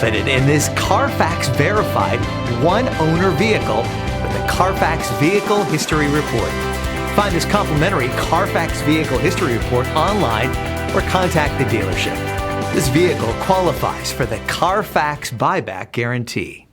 outfitted in this Carfax verified one-owner vehicle with the Carfax Vehicle History Report. Find this complimentary Carfax Vehicle History Report online or contact the dealership. This vehicle qualifies for the Carfax Buyback Guarantee.